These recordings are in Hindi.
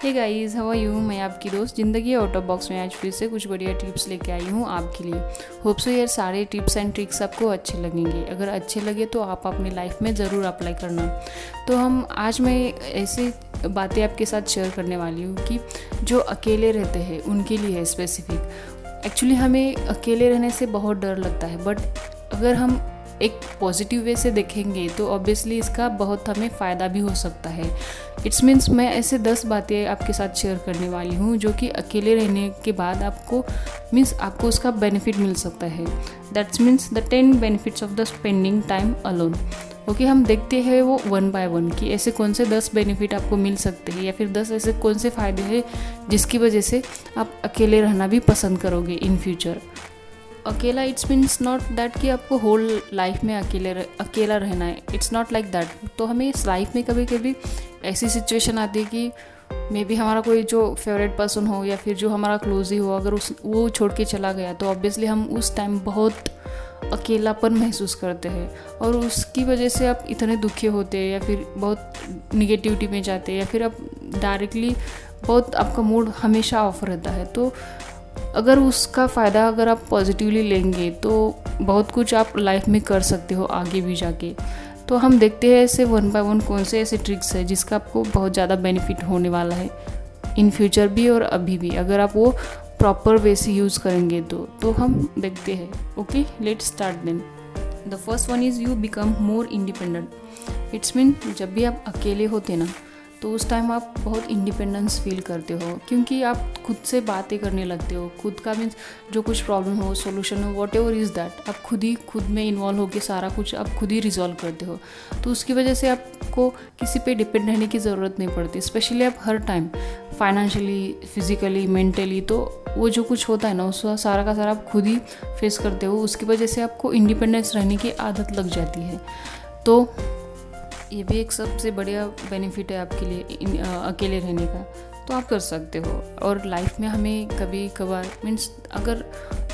Hey guys, how are you. मैं आपकी दोस्त ज़िंदगी आउट ऑफ बॉक्स में आज फिर से कुछ बढ़िया टिप्स लेके आई हूँ आपके लिए। होप सो यार सारे टिप्स एंड ट्रिक्स आपको अच्छे लगेंगे। अगर अच्छे लगे तो आप अपनी लाइफ में ज़रूर अप्लाई करना। तो आज मैं ऐसी बातें आपके साथ शेयर करने वाली हूँ कि जो अकेले रहते हैं उनके लिए है स्पेसिफिक। एक्चुअली हमें अकेले रहने से बहुत डर लगता है, बट अगर हम एक पॉजिटिव वे से देखेंगे तो ऑब्वियसली इसका बहुत हमें फ़ायदा भी हो सकता है। इट्स मीन्स मैं ऐसे 10 बातें आपके साथ शेयर करने वाली हूँ जो कि अकेले रहने के बाद आपको उसका बेनिफिट मिल सकता है। That's means the 10 benefits of the spending time alone. Okay, हम देखते हैं वो 1 बाय 1 कि ऐसे कौन से 10 बेनिफिट आपको मिल सकते हैं या फिर 10 ऐसे कौन से फ़ायदे हैं जिसकी वजह से आप अकेले रहना भी पसंद करोगे इन फ्यूचर। अकेला इट्स मीन्स नॉट दैट कि आपको होल लाइफ में अकेला रहना है। It's not like that. तो हमें इस लाइफ में कभी कभी ऐसी सिचुएशन आती है कि मे बी हमारा कोई जो फेवरेट पर्सन हो या फिर जो हमारा क्लोज ही हो, अगर वो छोड़ के चला गया तो ऑब्वियसली हम उस टाइम बहुत अकेलापन महसूस करते हैं और उसकी वजह से आप इतने दुखी होते हैं या फिर बहुत निगेटिविटी में जाते हैं या फिर आप डायरेक्टली बहुत आपका मूड हमेशा ऑफ रहता है। तो अगर उसका फ़ायदा अगर आप पॉजिटिवली लेंगे तो बहुत कुछ आप लाइफ में कर सकते हो आगे भी जाके। तो हम देखते हैं ऐसे 1 बाय 1 कौन से ऐसे ट्रिक्स है जिसका आपको बहुत ज़्यादा बेनिफिट होने वाला है इन फ्यूचर भी और अभी भी, अगर आप वो प्रॉपर वे से यूज़ करेंगे तो हम देखते हैं। Okay, let's start then. The first one is you become more independent. It's mean जब भी आप अकेले होते ना तो उस टाइम आप बहुत इंडिपेंडेंस फील करते हो क्योंकि आप खुद से बातें करने लगते हो। खुद का मीन्स जो कुछ प्रॉब्लम हो, सॉल्यूशन हो, वॉट एवर इज़ दैट, आप खुद में इन्वॉल्व होकर सारा कुछ आप खुद ही रिजॉल्व करते हो। तो उसकी वजह से आपको किसी पे डिपेंड रहने की ज़रूरत नहीं पड़ती। स्पेशली आप हर टाइम फाइनेंशियली, फिजिकली, मेंटली, तो वो जो कुछ होता है ना उसका सारा का सारा आप खुद ही फेस करते हो। उसकी वजह से आपको इंडिपेंडेंस रहने की आदत लग जाती है। तो ये भी एक सबसे बढ़िया बेनिफिट है आपके लिए अकेले रहने का। तो आप कर सकते हो। और लाइफ में हमें कभी कभार मीन्स अगर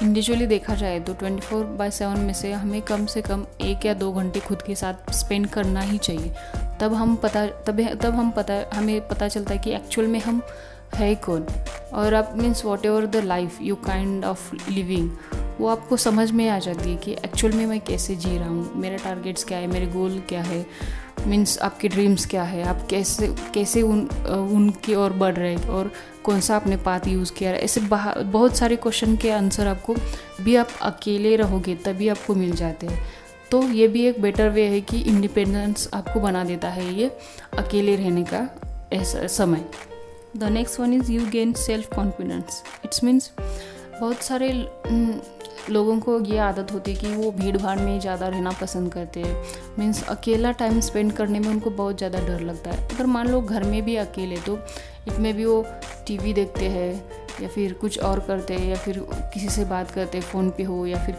इंडिविजुअली देखा जाए तो 24/7 में से हमें कम से कम 1 या 2 घंटे खुद के साथ स्पेंड करना ही चाहिए। हमें पता चलता है कि एक्चुअल में हम है कौन। और आप means what ever the life you kind of living, वो आपको समझ में आ जाती है कि एक्चुअल में मैं कैसे जी रहा हूँ, मेरे टारगेट्स क्या है, मेरे गोल क्या है, मीन्स आपके ड्रीम्स क्या है, आप कैसे उनकी ओर बढ़ रहे हैं और कौन सा आपने पाथ यूज़ किया है। ऐसे बहुत सारे क्वेश्चन के आंसर आपको भी आप अकेले रहोगे तभी आपको मिल जाते हैं। तो ये भी एक बेटर वे है कि इंडिपेंडेंस आपको बना देता है ये अकेले रहने का ऐसा समय। The next one is you gain self confidence. It's means बहुत सारे लोगों को ये आदत होती है कि वो भीड़ भाड़ में ज़्यादा रहना पसंद करते हैं। मीन्स अकेला टाइम स्पेंड करने में उनको बहुत ज़्यादा डर लगता है। अगर मान लो घर में भी अकेले तो इसमें भी वो टीवी देखते हैं या फिर कुछ और करते हैं या फिर किसी से बात करते हैं, फ़ोन पे हो या फिर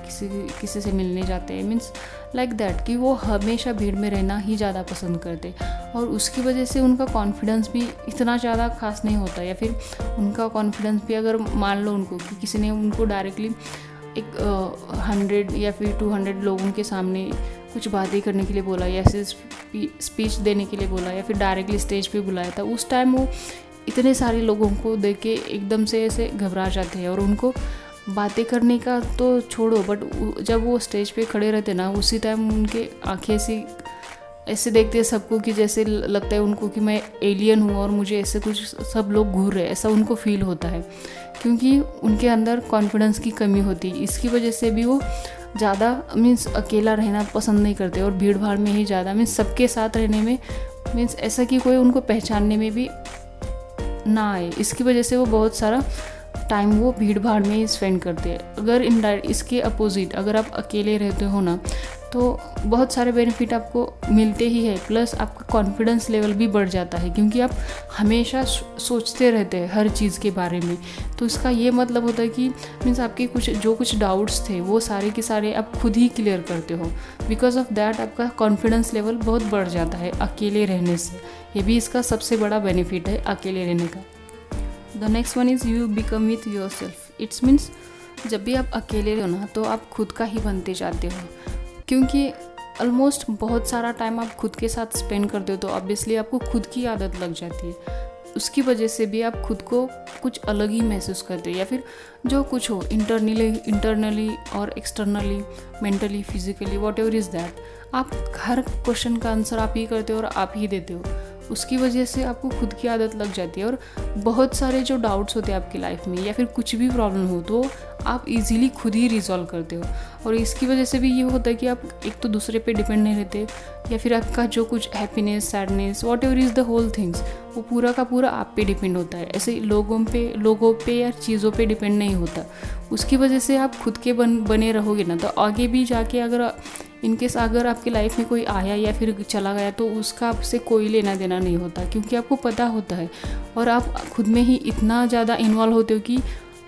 किसी से मिलने जाते हैं। मीन्स लाइक दैट कि वो हमेशा भीड़ में रहना ही ज़्यादा पसंद करते और उसकी वजह से उनका कॉन्फिडेंस भी इतना ज़्यादा खास नहीं होता। या फिर उनका कॉन्फिडेंस भी अगर मान लो उनको कि किसी ने उनको डायरेक्टली एक 100 या फिर 200 लोगों के सामने कुछ बातें करने के लिए बोला या ऐसे स्पीच देने के लिए बोला या फिर डायरेक्टली स्टेज पे बुलाया था, उस टाइम वो इतने सारे लोगों को देख के एकदम से ऐसे घबरा जाते हैं और उनको बातें करने का तो छोड़ो, बट जब वो स्टेज पे खड़े रहते ना उसी टाइम उनके आंखें ऐसे देखते हैं सबको कि जैसे लगता है उनको कि मैं एलियन हूँ और मुझे ऐसे कुछ सब लोग घूर रहे हैं, ऐसा उनको फील होता है क्योंकि उनके अंदर कॉन्फिडेंस की कमी होती है। इसकी वजह से भी वो ज़्यादा मीन्स अकेला रहना पसंद नहीं करते और भीड़ भाड़ में ही ज़्यादा मीन्स सबके साथ रहने में मीन्स ऐसा कि कोई उनको पहचानने में भी ना आए। इसकी वजह से वो बहुत सारा टाइम वो भीड़ भाड़ में ही स्पेंड करते हैं। अगर इसके अपोजिट अगर आप अकेले रहते हो ना तो बहुत सारे बेनिफिट आपको मिलते ही है, प्लस आपका कॉन्फिडेंस लेवल भी बढ़ जाता है क्योंकि आप हमेशा सोचते रहते हैं हर चीज़ के बारे में। तो इसका ये मतलब होता है कि मीन्स आपके कुछ डाउट्स थे वो सारे के सारे आप खुद ही क्लियर करते हो। बिकॉज ऑफ दैट आपका कॉन्फिडेंस लेवल बहुत बढ़ जाता है अकेले रहने से। ये भी इसका सबसे बड़ा बेनिफिट है अकेले रहने का। The next one is you become with your self. It's means जब भी आप अकेले हो ना तो आप खुद का ही बनते जाते हो क्योंकि ऑलमोस्ट बहुत सारा टाइम आप खुद के साथ स्पेंड करते हो तो ऑब्वियसली आपको खुद की आदत लग जाती है। उसकी वजह से भी आप खुद को कुछ अलग ही महसूस करते हो, या फिर जो कुछ हो इंटरनली और externally, mentally, physically, what ever is that, आप हर क्वेश्चन का आंसर आप ही करते हो और आप ही देते हो। उसकी वजह से आपको खुद की आदत लग जाती है और बहुत सारे जो डाउट्स होते हैं आपकी लाइफ में या फिर कुछ भी प्रॉब्लम हो तो आप इजीली खुद ही रिजॉल्व करते हो। और इसकी वजह से भी ये होता है कि आप एक तो दूसरे पे डिपेंड नहीं रहते, या फिर आपका जो कुछ happiness, sadness, whatever is the whole things, वो पूरा का पूरा आप पे डिपेंड होता है। ऐसे लोगों पे या चीज़ों पे डिपेंड नहीं होता। उसकी वजह से आप खुद के बने रहोगे ना, तो आगे भी जाके अगर इनकेस अगर आपकी लाइफ में कोई आया या फिर चला गया तो उसका आपसे कोई लेना देना नहीं होता, क्योंकि आपको पता होता है और आप खुद में ही इतना ज़्यादा इन्वॉल्व होते हो कि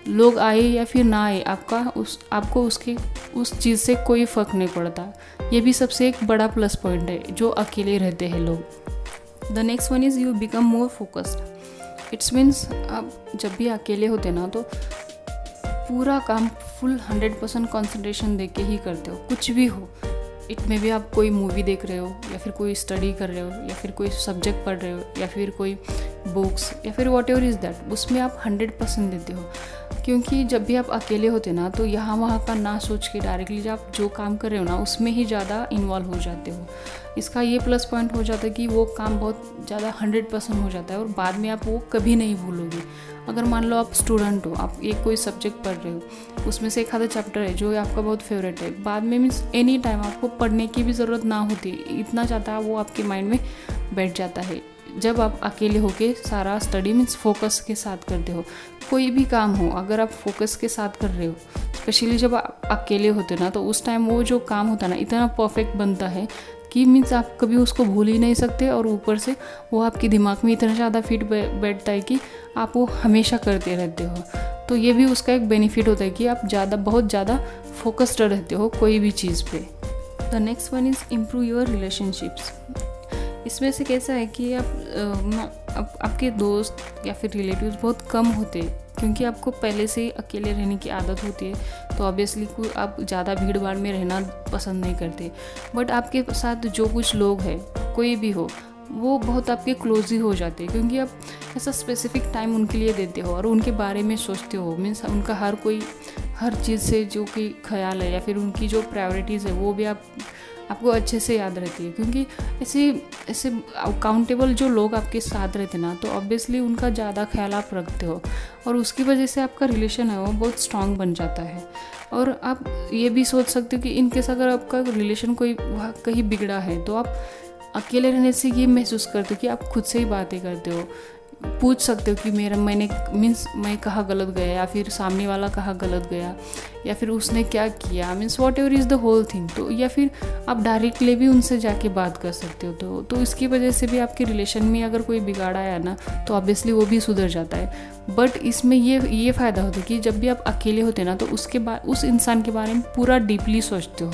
लोग आए या फिर ना आए आपको उस चीज़ से कोई फ़र्क नहीं पड़ता। ये भी सबसे एक बड़ा प्लस पॉइंट है जो अकेले रहते हैं लोग। The next one is you become more focused. It's means आप जब भी अकेले होते ना तो पूरा काम फुल 100% कॉन्सेंट्रेशन दे के ही करते हो, कुछ भी हो। इट में भी आप कोई मूवी देख रहे हो या फिर कोई स्टडी कर रहे हो या फिर कोई सब्जेक्ट पढ़ रहे हो या फिर कोई बुक्स या फिर वॉट एवर इज़ दैट, उसमें आप 100% देते हो। क्योंकि जब भी आप अकेले होते ना तो यहाँ वहाँ का ना सोच के डायरेक्टली जब आप जो काम कर रहे हो ना उसमें ही ज़्यादा इन्वॉल्व हो जाते हो। इसका ये प्लस पॉइंट हो जाता है कि वो काम बहुत ज़्यादा 100% हो जाता है और बाद में आप वो कभी नहीं भूलोगे। अगर मान लो आप स्टूडेंट हो, आप एक कोई सब्जेक्ट पढ़ रहे हो, उसमें से एक आधा चैप्टर है जो आपका बहुत फेवरेट है, बाद में मीन्स एनी टाइम आपको पढ़ने की भी ज़रूरत ना होती, इतना ज़्यादा वो आपके माइंड में बैठ जाता है। जब आप अकेले होके सारा स्टडी मीन्स फोकस के साथ करते हो, कोई भी काम हो अगर आप फोकस के साथ कर रहे हो, स्पेशली जब आप अकेले होते ना तो उस टाइम वो जो काम होता है ना इतना परफेक्ट बनता है कि मीन्स आप कभी उसको भूल ही नहीं सकते, और ऊपर से वो आपके दिमाग में इतना ज़्यादा फिट बैठता है कि आप वो हमेशा करते रहते हो। तो ये भी उसका एक बेनिफिट होता है कि आप बहुत ज़्यादा फोकस्ड रहते हो कोई भी चीज़ पे। The next one is improve your relationships. इसमें से कैसा है कि आपके दोस्त या फिर रिलेटिव्स बहुत कम होते, क्योंकि आपको पहले से ही अकेले रहने की आदत होती है, तो ऑब्वियसली आप ज़्यादा भीड़ भाड़ में रहना पसंद नहीं करते। बट आपके साथ जो कुछ लोग हैं, कोई भी हो, वो बहुत आपके क्लोज ही हो जाते हैं, क्योंकि आप ऐसा स्पेसिफिक टाइम उनके लिए देते हो और उनके बारे में सोचते हो। मीन्स उनका हर चीज़ से जो कि ख्याल है या फिर उनकी जो प्रायोरिटीज़ है वो भी आपको अच्छे से याद रहती है। क्योंकि ऐसे अकाउंटेबल जो लोग आपके साथ रहते ना तो ऑब्वियसली उनका ज़्यादा ख्याल आप रखते हो और उसकी वजह से आपका रिलेशन है वो बहुत स्ट्रांग बन जाता है। और आप ये भी सोच सकते हो कि इनकेस अगर आपका रिलेशन कोई कहीं बिगड़ा है तो आप अकेले रहने से ये महसूस करते हो कि आप खुद से ही बातें करते हो, पूछ सकते हो कि मैं कहाँ गलत गया या फिर सामने वाला कहाँ गलत गया या फिर उसने क्या किया, means whatever is the whole thing. तो या फिर आप डायरेक्टली भी उनसे जाके बात कर सकते हो। तो इसकी वजह से भी आपके रिलेशन में अगर कोई बिगाड़ा है ना तो ऑब्वियसली वो भी सुधर जाता है। बट इसमें ये फ़ायदा होता है कि जब भी आप अकेले होते ना तो उसके बाद उस इंसान के बारे में पूरा डीपली सोचते हो,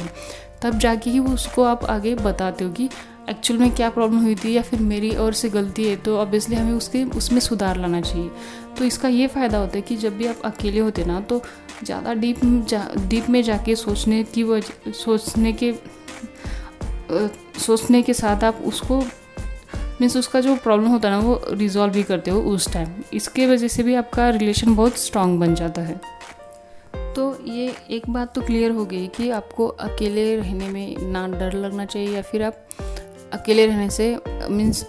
तब जाके ही उसको आप आगे बताते हो कि एक्चुअल में क्या प्रॉब्लम हुई थी या फिर मेरी ओर से गलती है, तो ऑब्वियसली हमें उसमें सुधार लाना चाहिए। तो इसका ये फ़ायदा होता है कि जब भी आप अकेले होते ना तो ज़्यादा डीप में जाके सोचने के साथ आप उसको मीन्स उसका जो प्रॉब्लम होता है ना वो रिजॉल्व भी करते हो उस टाइम। इसके वजह से भी आपका रिलेशन बहुत स्ट्रांग बन जाता है। तो ये एक बात तो क्लियर हो गई कि आपको अकेले रहने में ना डर लगना चाहिए या फिर आप अकेले रहने से मीन्स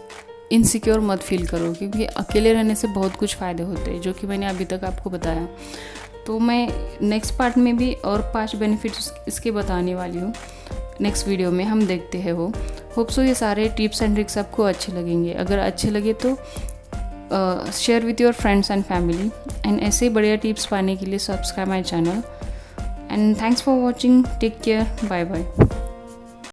इनसिक्योर मत फील करो, क्योंकि अकेले रहने से बहुत कुछ फ़ायदे होते हैं जो कि मैंने अभी तक आपको बताया। तो मैं नेक्स्ट पार्ट में भी और 5 बेनिफिट्स इसके बताने वाली हूँ। नेक्स्ट वीडियो में हम देखते हैं वो। होप सो ये सारे टिप्स एंड ट्रिक्स आपको अच्छे लगेंगे। अगर अच्छे लगे तो share with your friends and family, and ऐसे ही बढ़िया टिप्स पाने के लिए subscribe my channel. And thanks for watching, take care, bye bye.